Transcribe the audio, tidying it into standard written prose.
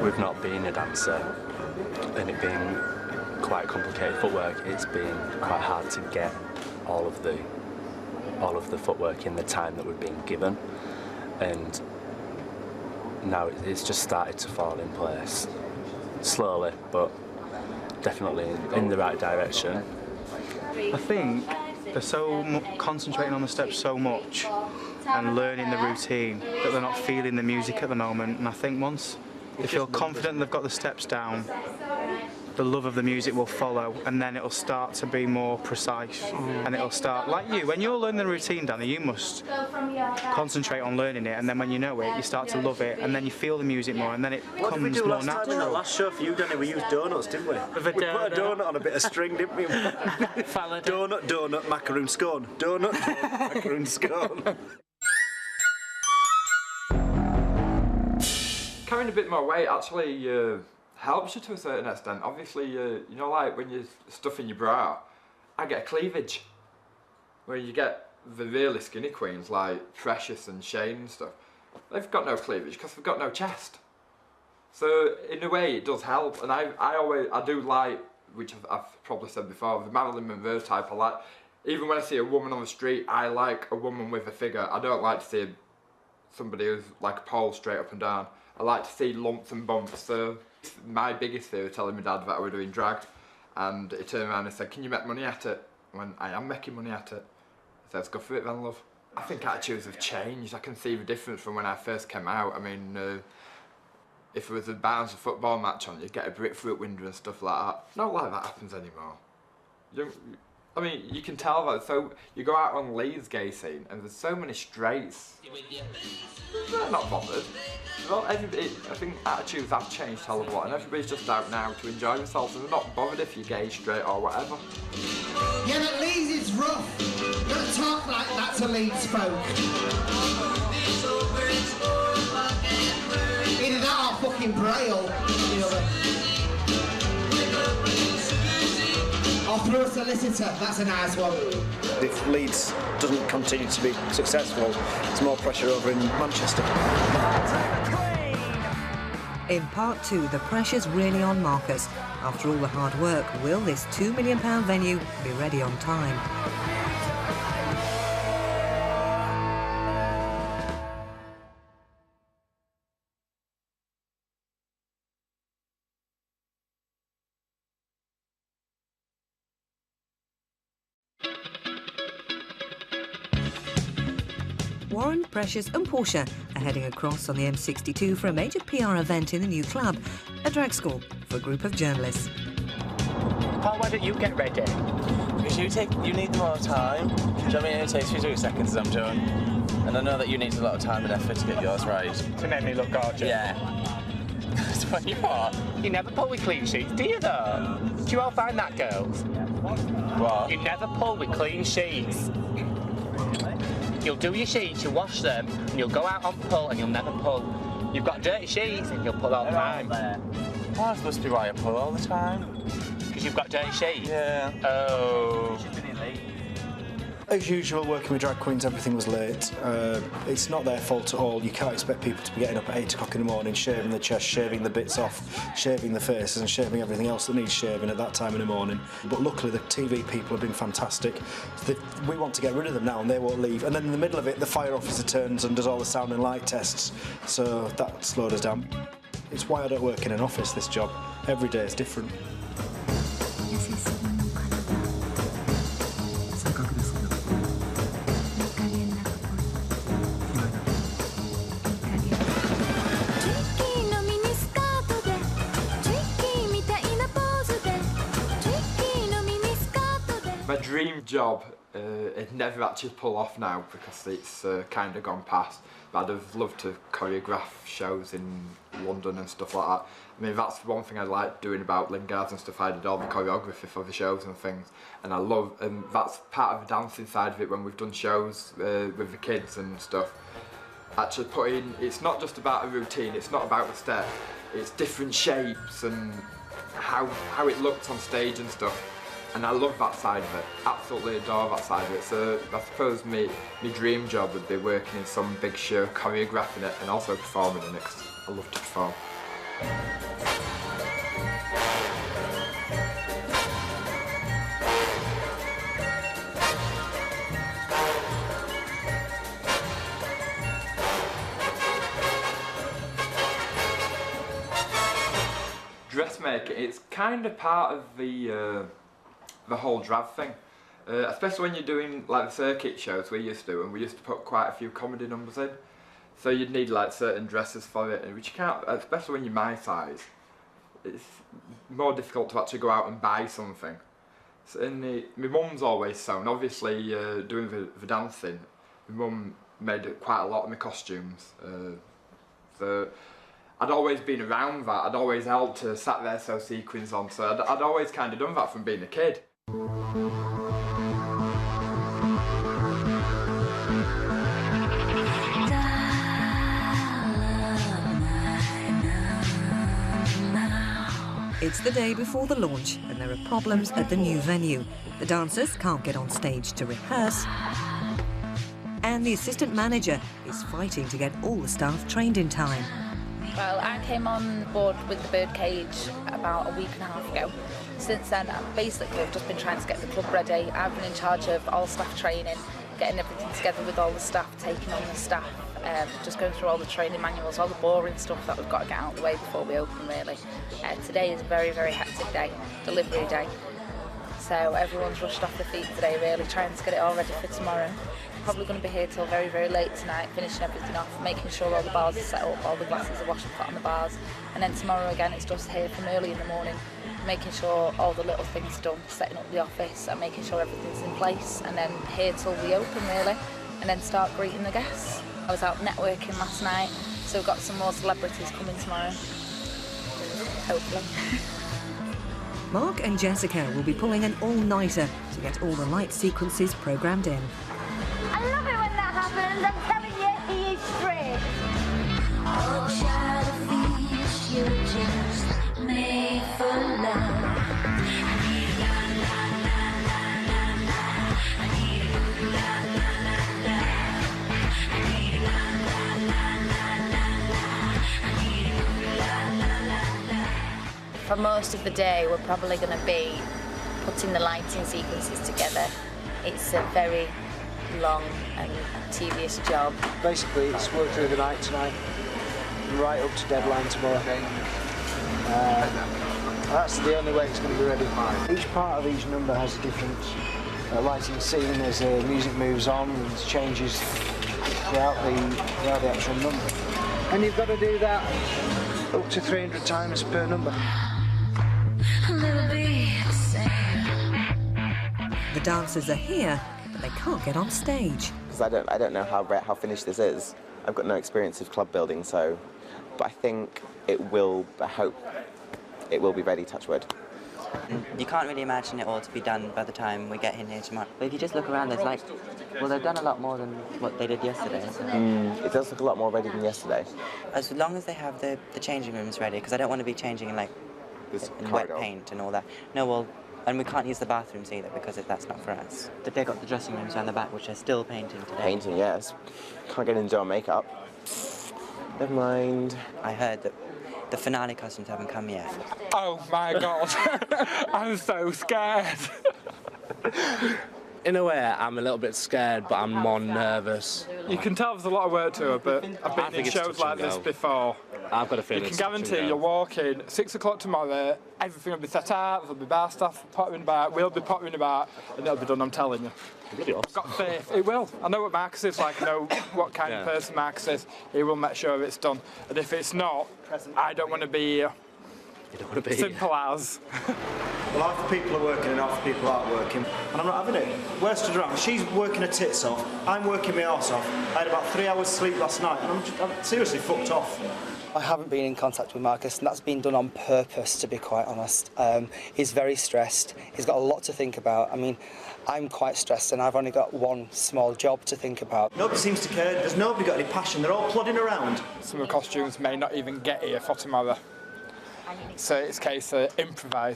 with not being a dancer and it being quite complicated footwork, it's been quite hard to get all of the footwork in the time that we've been given, and now it's just started to fall in place slowly, but definitely in the right direction. I think they're so concentrating on the steps so much and learning the routine that they're not feeling the music at the moment, and I think once they feel confident they've got the steps down, the love of the music will follow, and then it'll start to be more precise, and it'll start, like you, when you're learning the routine, Danny, you must concentrate on learning it, and then when you know it, you start to love it, and then you feel the music more, and then it becomes more natural. In the last show for you, Danny, we used donuts, didn't we? We put a donut on a bit of string, didn't we? donut, macaroon scone. Donut, macaroon scone. Carrying a bit more weight actually helps you to a certain extent. Obviously, you know, like when you're stuffing your bra, I get a cleavage. Where you get the really skinny queens like Precious and Shane and stuff, they've got no cleavage because they've got no chest. So in a way, it does help. And I do like, which I've probably said before, the Marilyn Monroe type. I like, even when I see a woman on the street, I like a woman with a figure. I don't like to see somebody who's like a pole straight up and down. I like to see lumps and bumps. So my biggest fear was telling my dad that I was doing drag, and he turned around and said, "Can you make money at it?" When I am making money at it, I said, "Let's go for it then, love." I think attitudes have changed. I can see the difference from when I first came out. I mean, if there was a Barnes football match on, you'd get a brick through a window and stuff like that. Not like that happens anymore. I mean, you can tell that. So you go out on Lee's gay scene, and there's so many straights. They're not bothered. Well, I think attitudes have changed a hell of a lot, and everybody's just out now to enjoy themselves, and they're not bothered if you're gay, straight, or whatever. Yeah, but Leeds is rough. You don't talk like that to Leeds folk. Either that or fucking Braille. Or through a solicitor, that's a nice one. If Leeds doesn't continue to be successful, there's more pressure over in Manchester. In part 2, the pressure's really on Marcus. After all the hard work, will this £2 million venue be ready on time? Warren, Precious and Portia are heading across on the M62 for a major PR event in the new club, a drag school for a group of journalists. Paul, why don't you get ready? Because you need more time. Do you know what I mean? It takes 2 seconds, I'm done. And I know that you need a lot of time and effort to get yours right. To make me look gorgeous? Yeah. That's what you are. You never pull with clean sheets, do you though? Do you all find that, girls? What? You never pull with clean sheets. You'll do your sheets, you'll wash them, and you'll go out on pull and you'll never pull. You've got dirty sheets and you'll pull all the time. Oh, that must be why I pull all the time. Because you've got dirty sheets? Yeah. Oh. As usual, working with drag queens, everything was late. It's not their fault at all. You can't expect people to be getting up at 8 o'clock in the morning, shaving the chest, shaving the bits off, shaving the faces and shaving everything else that needs shaving at that time in the morning. But luckily the TV people have been fantastic. We want to get rid of them now and they won't leave. And then in the middle of it, the fire officer turns and does all the sound and light tests. So that slowed us down. It's why I don't work in an office, this job. Every day is different. My dream job, it never actually pull off now because it's kind of gone past. But I'd have loved to choreograph shows in London and stuff like that. I mean, that's one thing I like doing about Lingards and stuff. I did all the choreography for the shows and things, and I love, and that's part of the dancing side of it when we've done shows with the kids and stuff. Actually putting, it's not just about a routine, it's not about the step, it's different shapes and how it looks on stage and stuff. And I love that side of it, absolutely adore that side of it. So I suppose my dream job would be working in some big show, choreographing it and also performing in it, because I love to perform. Dressmaking, it's kind of part of the whole drag thing, especially when you're doing like the circuit shows we used to do, and we used to put quite a few comedy numbers in, so you'd need like certain dresses for it, which you can't, especially when you're my size, it's more difficult to actually go out and buy something. So my mum's always sewn, obviously doing the dancing, my mum made quite a lot of my costumes, so I'd always been around that, I'd always helped to sat there sew sequins on, so I'd always kind of done that from being a kid. It's the day before the launch and there are problems at the new venue. The dancers can't get on stage to rehearse, and the assistant manager is fighting to get all the staff trained in time. Well, I came on board with the Birdcage about a week and a half ago. Since then, I've just been trying to get the club ready. I've been in charge of all staff training, getting everything together with all the staff, taking on the staff, just going through all the training manuals, all the boring stuff that we've got to get out of the way before we open, really. Today is a very, very hectic day, delivery day. So everyone's rushed off their feet today, really, trying to get it all ready for tomorrow. Probably going to be here till very, very late tonight, finishing everything off, making sure all the bars are set up, all the glasses are washed and put on the bars. And then tomorrow again, it's just here from early in the morning, making sure all the little things are done, setting up the office and making sure everything's in place. And then here till we open, really, and then start greeting the guests. I was out networking last night, so we've got some more celebrities coming tomorrow, hopefully. Mark and Jessica will be pulling an all-nighter to get all the light sequences programmed in. I love it when that happens, I'm telling you, he is straight. Oh, child of these, you're just made for love. I need la la la la la la. I need la la la la. I need la la la la la la. I need la la la la. For most of the day, we're probably going to be putting the lighting sequences together. It's a very long and tedious job. Basically, it's work through the night tonight, right up to deadline tomorrow. That's the only way it's going to be ready. Each part of each number has a different lighting scene as the music moves on and changes throughout the actual number. And you've got to do that up to 300 times per number. The dancers are here, but they can't get on stage. Because I don't know how finished this is. I've got no experience of club building, so, but I think I hope it will be ready, touch wood. You can't really imagine it all to be done by the time we get in here tomorrow. But if you just look around, there's like, well, they've done a lot more than what they did yesterday. So. It does look a lot more ready than yesterday. As long as they have the changing rooms ready, because I don't want to be changing in wet paint and all that. No, well, and we can't use the bathrooms either because that's not for us. But they've got the dressing rooms around the back, which are still painting today. Painting, yes. Can't get into our makeup. Never mind. I heard that the finale costumes haven't come yet. Oh my God, I'm so scared. In a way, I'm a little bit scared, but I'm more nervous. You can tell there's a lot of work to it, but I've been in shows like this before. I've got a feeling. You can guarantee you'll walk in 6 o'clock tomorrow, everything will be set out, there'll be bar staff pottering about, we'll be pottering about, and it'll be done, I'm telling you. I've got faith, it will. I know what Marcus is like, I know what kind of person Marcus is. He will make sure it's done. And if it's not, I don't want to be here. You don't want to be simple as. Well, half the people are working and half the people aren't working, and I'm not having it. We're stood around. She's working her tits off. I'm working my arse off. I had about 3 hours sleep last night, and I'm seriously fucked off. I haven't been in contact with Marcus, and that's been done on purpose, to be quite honest. He's very stressed. He's got a lot to think about. I mean, I'm quite stressed, and I've only got one small job to think about. Nobody seems to care. There's nobody got any passion. They're all plodding around. Some of the costumes may not even get here for tomorrow. So it's a case of improvise.